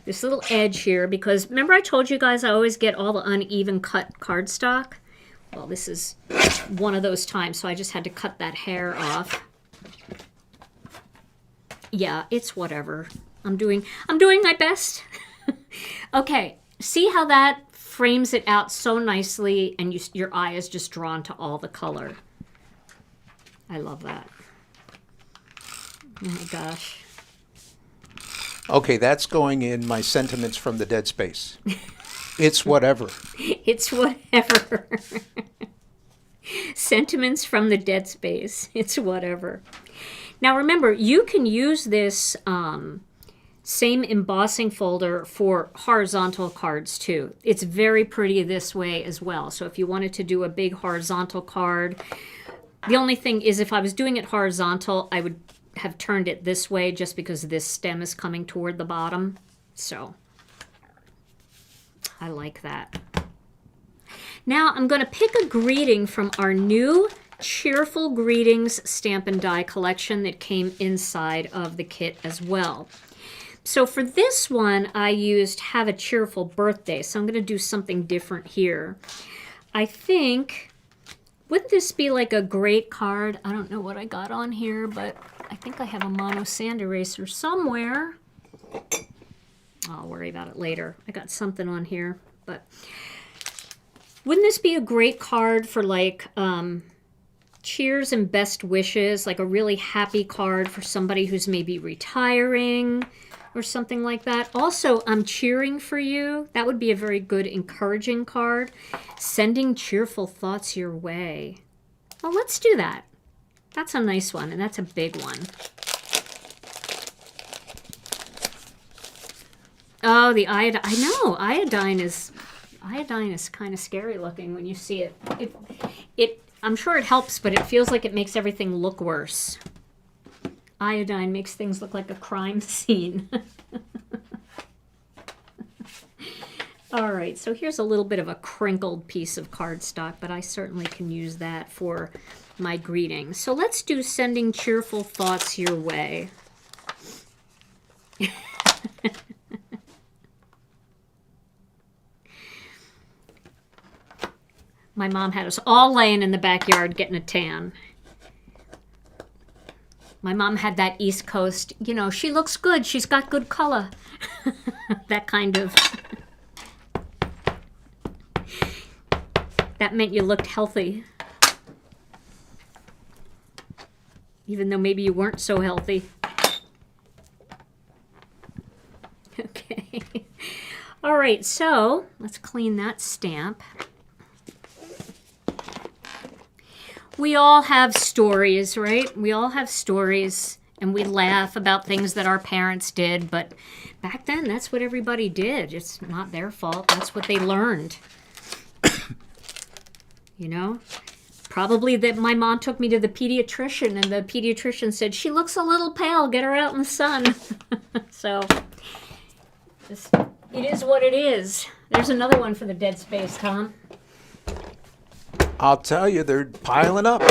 this little edge here, because remember I told you guys I always get all the uneven cut cardstock? Well, this is one of those times, so I just had to cut that hair off. Yeah, it's whatever. I'm doing my best. Okay, see how that frames it out so nicely, and your eye is just drawn to all the color. I love that. Oh my gosh. Okay, that's going in my sentiments from the dead space. It's whatever. It's whatever. Sentiments from the dead space. It's whatever. Now remember, you can use this same embossing folder for horizontal cards too. It's very pretty this way as well. So if you wanted to do a big horizontal card, the only thing is if I was doing it horizontal, I would have turned it this way just because this stem is coming toward the bottom. So I like that. Now I'm going to pick a greeting from our new Cheerful Greetings Stamp and Die collection that came inside of the kit as well. So for this one, I used Have a Cheerful Birthday. So I'm going to do something different here. I think, wouldn't this be like a great card? I don't know what I got on here, but I think I have a mono sand eraser somewhere. I'll worry about it later. I got something on here, but wouldn't this be a great card for like cheers and best wishes, like a really happy card for somebody who's maybe retiring or something like that? Also, I'm cheering for you. That would be a very good encouraging card. Sending cheerful thoughts your way. Well, let's do that. That's a nice one, and that's a big one. Oh, the iodine. I know, iodine is kind of scary looking when you see it. I'm sure it helps, but it feels like it makes everything look worse. Iodine makes things look like a crime scene. All right, so here's a little bit of a crinkled piece of cardstock, but I certainly can use that for my greeting. So let's do sending cheerful thoughts your way. My mom had us all laying in the backyard getting a tan. My mom had that East Coast, you know, she looks good, she's got good color. That kind of... That meant you looked healthy. Even though maybe you weren't so healthy. Okay. All right, so let's clean that stamp. We all have stories, right? We all have stories, and we laugh about things that our parents did, but back then, that's what everybody did. It's not their fault. That's what they learned. You know? Probably that my mom took me to the pediatrician, and the pediatrician said, she looks a little pale, get her out in the sun. So, it is what it is. There's another one for the dead space, Tom. I'll tell you, they're piling up.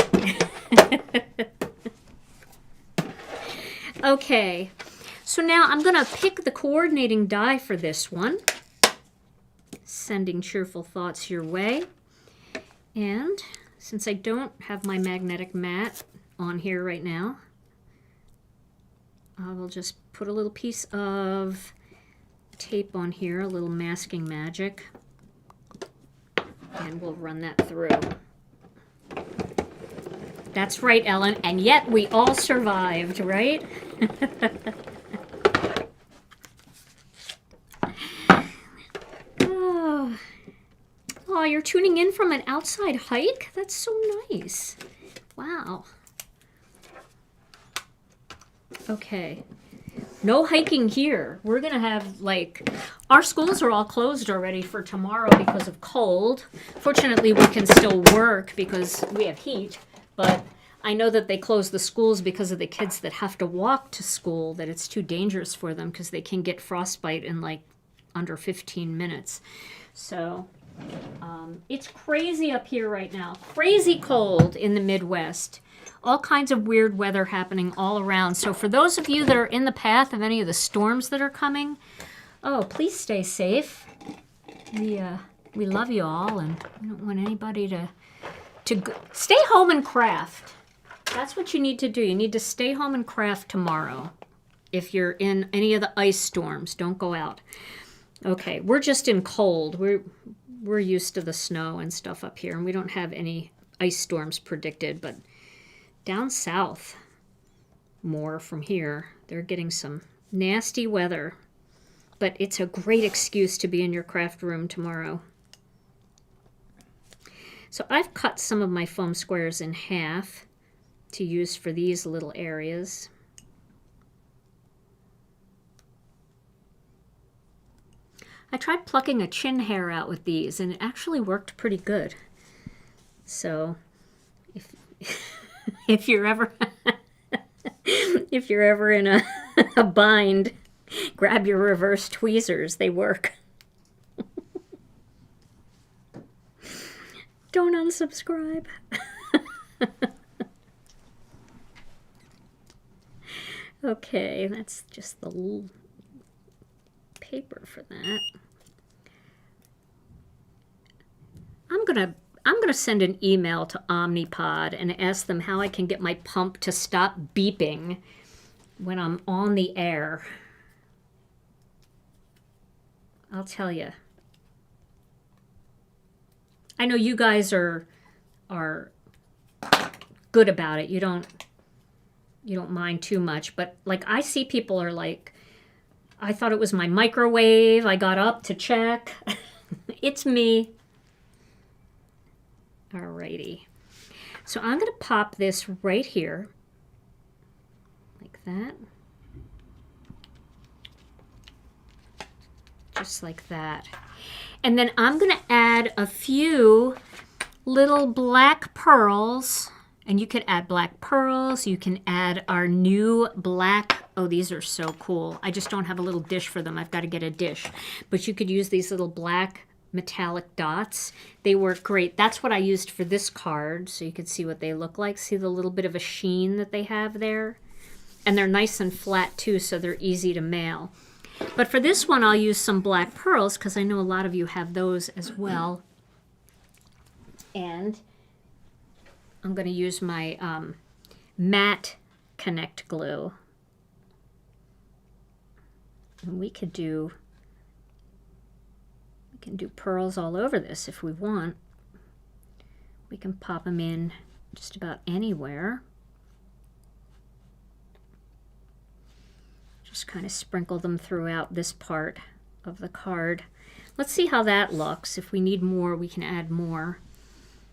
Okay, so now I'm going to pick the coordinating die for this one. Sending cheerful thoughts your way. And since I don't have my magnetic mat on here right now, I will just put a little piece of tape on here, a little masking magic, and we'll run that through. That's right, Ellen, and yet we all survived, right? Oh, you're tuning in from an outside hike? That's so nice. Wow. Okay. No hiking here. We're going to have, like, our schools are all closed already for tomorrow because of cold. Fortunately, we can still work because we have heat, but I know that they close the schools because of the kids that have to walk to school, that it's too dangerous for them because they can get frostbite in, like, under 15 minutes. So... it's crazy up here right now. Crazy cold in the Midwest. All kinds of weird weather happening all around. So for those of you that are in the path of any of the storms that are coming, oh, please stay safe. We love you all, and we don't want anybody to stay home and craft. That's what you need to do. You need to stay home and craft tomorrow. If you're in any of the ice storms, don't go out. Okay, we're just in cold. We're used to the snow and stuff up here, and we don't have any ice storms predicted, but down south, more from here, they're getting some nasty weather. But it's a great excuse to be in your craft room tomorrow. So I've cut some of my foam squares in half to use for these little areas. I tried plucking a chin hair out with these, and it actually worked pretty good. So, if you're ever in a bind, grab your reverse tweezers. They work. Don't unsubscribe. Okay, that's just the little paper for that. I'm gonna send an email to Omnipod and ask them how I can get my pump to stop beeping when I'm on the air. I'll tell you. I know you guys are good about it. You don't mind too much, but like I see people are like, I thought it was my microwave. I got up to check. It's me. Alrighty. So I'm going to pop this right here. Like that. Just like that. And then I'm going to add a few little black pearls. And you could add black pearls. You can add our new black Oh, these are so cool. I just don't have a little dish for them. I've got to get a dish. But you could use these little black metallic dots. They work great. That's what I used for this card, so you can see what they look like. See the little bit of a sheen that they have there? And they're nice and flat too, so they're easy to mail. But for this one, I'll use some black pearls because I know a lot of you have those as well. And I'm going to use my matte Connect glue. And we can do pearls all over this if we want. We can pop them in just about anywhere. Just kind of sprinkle them throughout this part of the card. Let's see how that looks. If we need more, we can add more.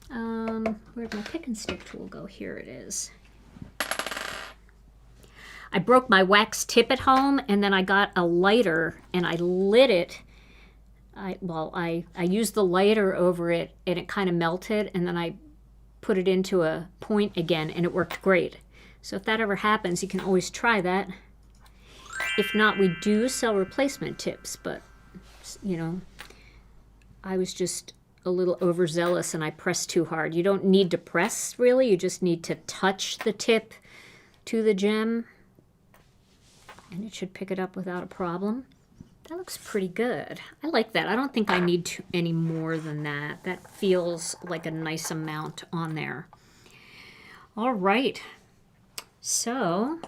Where'd my pick and stick tool go? Here it is. I broke my wax tip at home, and then I got a lighter and I lit it. I used the lighter over it and it kind of melted, and then I put it into a point again and it worked great. So if that ever happens, you can always try that. If not, we do sell replacement tips, but you know, I was just a little overzealous and I pressed too hard. You don't need to press really, you just need to touch the tip to the gem and it should pick it up without a problem. That looks pretty good. I like that. I don't think I need any more than that. That feels like a nice amount on there. All right, so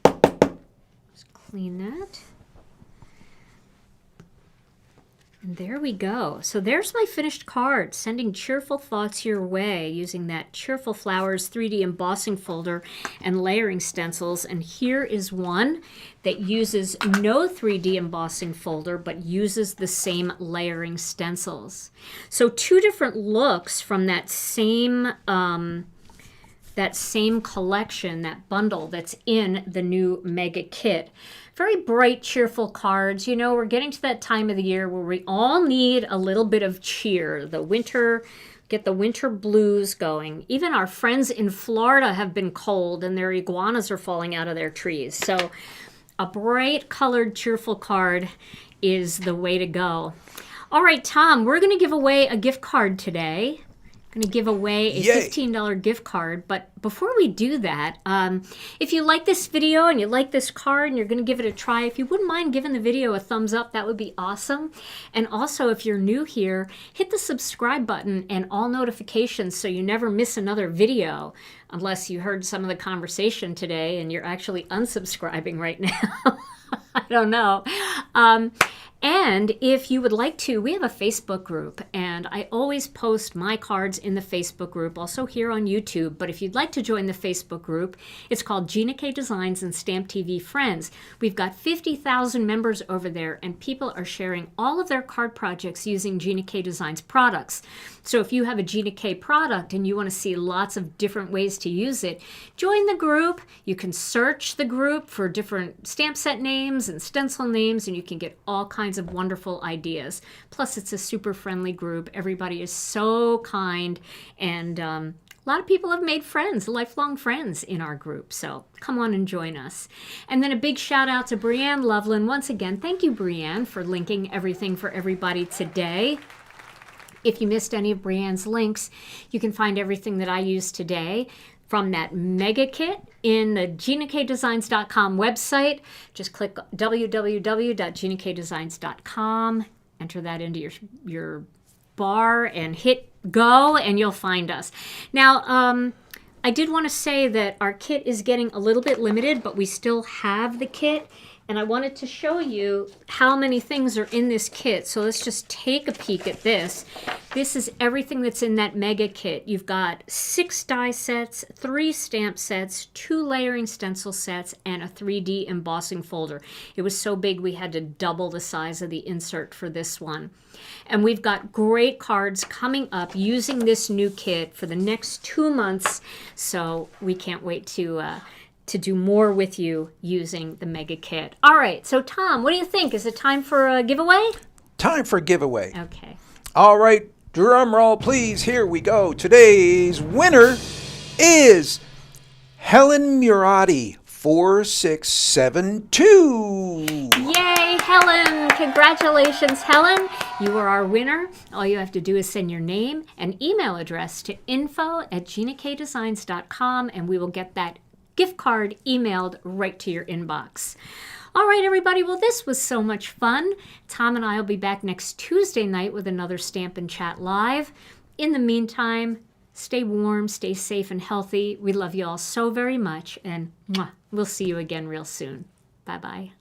let's clean that. And there we go. So there's my finished card, sending cheerful thoughts your way using that Cheerful Flowers 3D embossing folder and layering stencils. And here is one that uses no 3D embossing folder, but uses the same layering stencils. So two different looks from that same collection, that bundle that's in the new Mega Kit. Very bright, cheerful cards. You know, we're getting to that time of the year where we all need a little bit of cheer. The winter, get the winter blues going. Even our friends in Florida have been cold and their iguanas are falling out of their trees. So a bright colored, cheerful card is the way to go. All right, Tom, we're going to give away a gift card today. Going to give away a $15 gift card. But before we do that, if you like this video and you like this card and you're going to give it a try, if you wouldn't mind giving the video a thumbs up, that would be awesome. And also, if you're new here, hit the subscribe button and all notifications so you never miss another video, unless you heard some of the conversation today and you're actually unsubscribing right now. I don't know. And if you would like to, we have a Facebook group, and I always post my cards in the Facebook group, also here on YouTube. But if you'd like to join the Facebook group, it's called Gina K Designs and Stamp TV Friends. We've got 50,000 members over there, and people are sharing all of their card projects using Gina K Designs products. So if you have a Gina K product and you want to see lots of different ways to use it, join the group. You can search the group for different stamp set names and stencil names, and you can get all kinds of wonderful ideas. Plus, it's a super friendly group. Everybody is so kind, and a lot of people have made friends, lifelong friends in our group. So come on and join us. And then a big shout out to Brianne Loveland. Once again, thank you, Brianne, for linking everything for everybody today. If you missed any of Brianne's links, you can find everything that I used today from that Mega Kit in the GinaKDesigns.com website. Just click www.GinaKDesigns.com, enter that into your bar and hit go, and you'll find us. Now, I did want to say that our kit is getting a little bit limited, but we still have the kit. And I wanted to show you how many things are in this kit. So let's just take a peek at this. This is everything that's in that Mega Kit. You've got 6 die sets, 3 stamp sets, 2 layering stencil sets, and a 3D embossing folder. It was so big we had to double the size of the insert for this one. And we've got great cards coming up using this new kit for the next 2 months. So we can't wait to do more with you using the Mega Kit. All right, so Tom, what do you think? Is it time for a giveaway? Time for giveaway. Okay. All right, drum roll, please. Here we go. Today's winner is Helen Murati 4672. Yay, Helen! Congratulations, Helen. You are our winner. All you have to do is send your name and email address to info@ginakdesigns.com, and we will get that gift card emailed right to your inbox. All right, everybody. Well, this was so much fun. Tom and I will be back next Tuesday night with another Stampin' Chat Live. In the meantime, stay warm, stay safe and healthy. We love you all so very much, and we'll see you again real soon. Bye-bye.